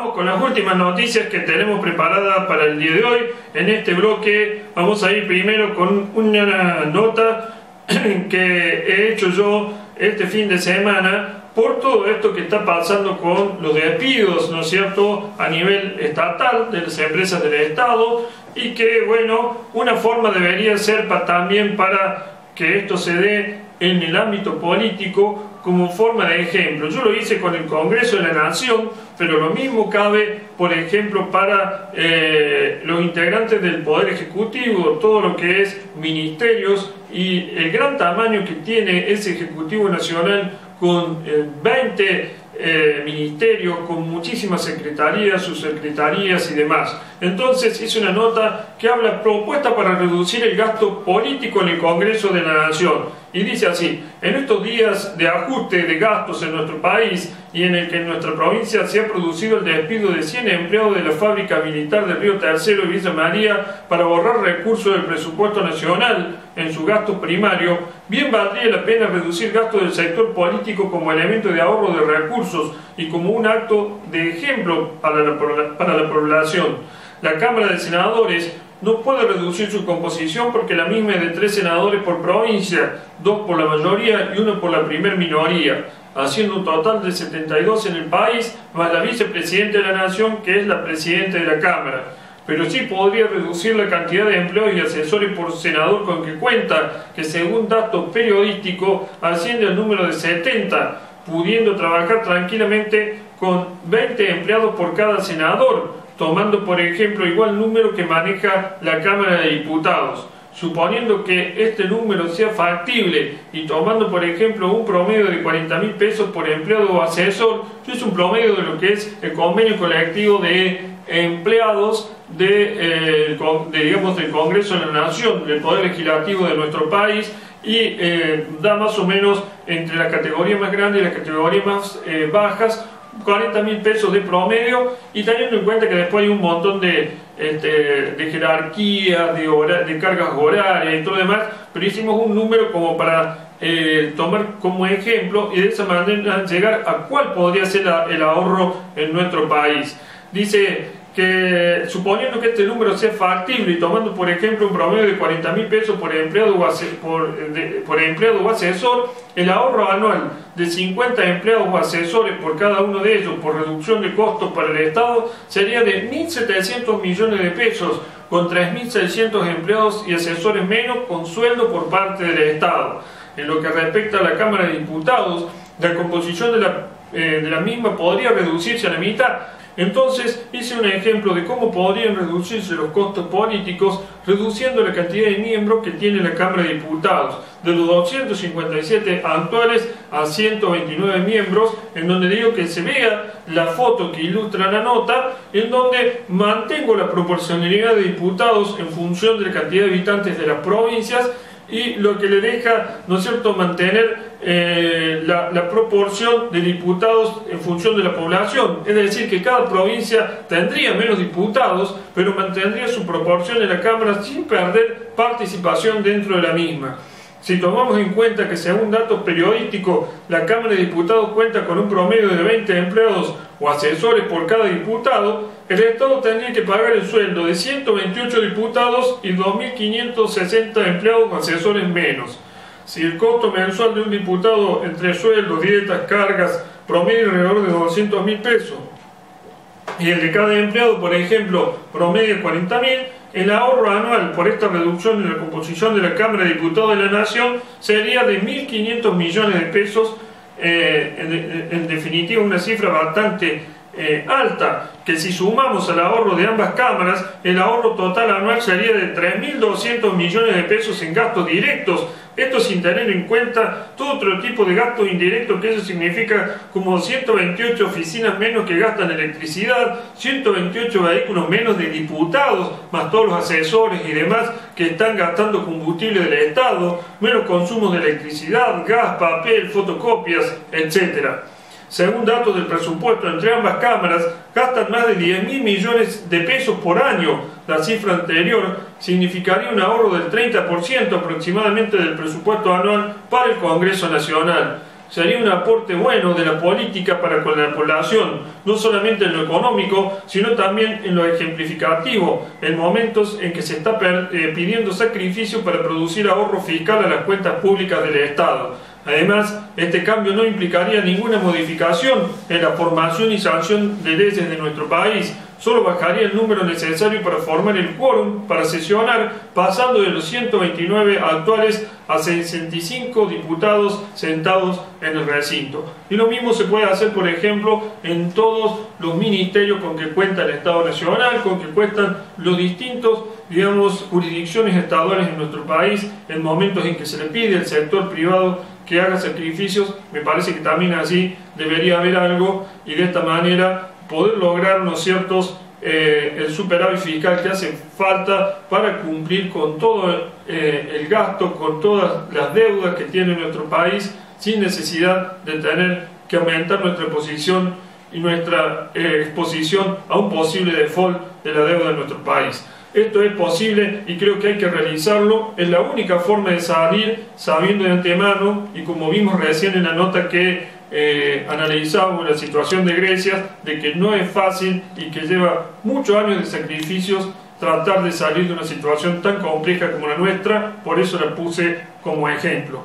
Vamos con las últimas noticias que tenemos preparadas para el día de hoy. En este bloque vamos a ir primero con una nota que he hecho yo este fin de semana por todo esto que está pasando con los despidos, ¿no es cierto?, a nivel estatal de las empresas del Estado, y que, bueno, una forma debería ser también para que esto se dé en el ámbito político como forma de ejemplo. Yo lo hice con el Congreso de la Nación, pero lo mismo cabe, por ejemplo, para los integrantes del Poder Ejecutivo, todo lo que es ministerios y el gran tamaño que tiene ese Ejecutivo Nacional con 20 ministerios, con muchísimas secretarías, subsecretarías y demás. Entonces hice una nota que habla propuesta para reducir el gasto político en el Congreso de la Nación, y dice así: en estos días de ajuste de gastos en nuestro país y en el que en nuestra provincia se ha producido el despido de 100 empleados de la fábrica militar de Río Tercero y Villa María para ahorrar recursos del presupuesto nacional en su gasto primario, bien valdría la pena reducir gastos del sector político como elemento de ahorro de recursos y como un acto de ejemplo para la población. La Cámara de Senadores no puede reducir su composición porque la misma es de 3 senadores por provincia, 2 por la mayoría y 1 por la primer minoría, haciendo un total de 72 en el país, más la vicepresidenta de la Nación, que es la presidenta de la Cámara. Pero sí podría reducir la cantidad de empleados y asesores por senador con que cuenta, que según datos periodísticos asciende al número de 70, pudiendo trabajar tranquilamente con 20 empleados por cada senador, tomando por ejemplo igual número que maneja la Cámara de Diputados. Suponiendo que este número sea factible y tomando por ejemplo un promedio de 40.000 pesos por empleado o asesor, es un promedio de lo que es el convenio colectivo de empleados digamos, del Congreso de la Nación, del Poder Legislativo de nuestro país, y da más o menos entre la categoría más grande y la categoría más bajas 40.000 pesos de promedio, y teniendo en cuenta que después hay un montón de jerarquía, de cargas horarias y todo lo demás, pero hicimos un número como para tomar como ejemplo y de esa manera llegar a cuál podría ser el ahorro en nuestro país. Dice que suponiendo que este número sea factible y tomando por ejemplo un promedio de 40.000 pesos por empleado o asesor, el ahorro anual de 50 empleados o asesores por cada uno de ellos por reducción de costos para el Estado sería de 1.700 millones de pesos, con 3.600 empleados y asesores menos con sueldo por parte del Estado. En lo que respecta a la Cámara de Diputados, la composición de la misma podría reducirse a la mitad. Entonces hice un ejemplo de cómo podrían reducirse los costos políticos reduciendo la cantidad de miembros que tiene la Cámara de Diputados, de los 257 actuales a 129 miembros, en donde digo que se vea la foto que ilustra la nota, en donde mantengo la proporcionalidad de diputados en función de la cantidad de habitantes de las provincias, y lo que le deja, ¿no es cierto?, mantener la proporción de diputados en función de la población. Es decir, que cada provincia tendría menos diputados, pero mantendría su proporción en la Cámara sin perder participación dentro de la misma. Si tomamos en cuenta que según datos periodísticos la Cámara de Diputados cuenta con un promedio de 20 empleados o asesores por cada diputado, el Estado tendría que pagar el sueldo de 128 diputados y 2.560 empleados o asesores menos. Si el costo mensual de un diputado entre sueldos, dietas, cargas, promedio alrededor de 200.000 pesos, y el de cada empleado, por ejemplo, promedio 40.000, el ahorro anual por esta reducción en la composición de la Cámara de Diputados de la Nación sería de 1.500 millones de pesos, en definitiva una cifra bastante alta, que si sumamos al ahorro de ambas cámaras, el ahorro total anual sería de 3.200 millones de pesos en gastos directos. Esto sin tener en cuenta todo otro tipo de gastos indirectos, que eso significa como 128 oficinas menos que gastan electricidad, 128 vehículos menos de diputados, más todos los asesores y demás que están gastando combustible del Estado, menos consumos de electricidad, gas, papel, fotocopias, etcétera. Según datos del presupuesto entre ambas cámaras, gastan más de 10.000 millones de pesos por año. La cifra anterior significaría un ahorro del 30% aproximadamente del presupuesto anual para el Congreso Nacional. sería un aporte bueno de la política para con la población, no solamente en lo económico, sino también en lo ejemplificativo, en momentos en que se está pidiendo sacrificio para producir ahorro fiscal a las cuentas públicas del Estado. Además, este cambio no implicaría ninguna modificación en la formación y sanción de leyes de nuestro país. Solo bajaría el número necesario para formar el quórum para sesionar, pasando de los 129 actuales a 65 diputados sentados en el recinto. Y lo mismo se puede hacer, por ejemplo, en todos los ministerios con que cuenta el Estado Nacional, con que cuentan los distintos, jurisdicciones estaduales en nuestro país, en momentos en que se le pide al sector privado que haga sacrificios. Me parece que también así debería haber algo, y de esta manera poder lograr, ¿no es cierto?, el superávit fiscal que hace falta para cumplir con todo el gasto, con todas las deudas que tiene nuestro país, sin necesidad de tener que aumentar nuestra posición y nuestra exposición a un posible default de la deuda de nuestro país. Esto es posible y creo que hay que realizarlo. Es la única forma de salir sabiendo de antemano, y como vimos recién en la nota que analizamos la situación de Grecia, de que no es fácil y que lleva muchos años de sacrificios tratar de salir de una situación tan compleja como la nuestra. Por eso la puse como ejemplo.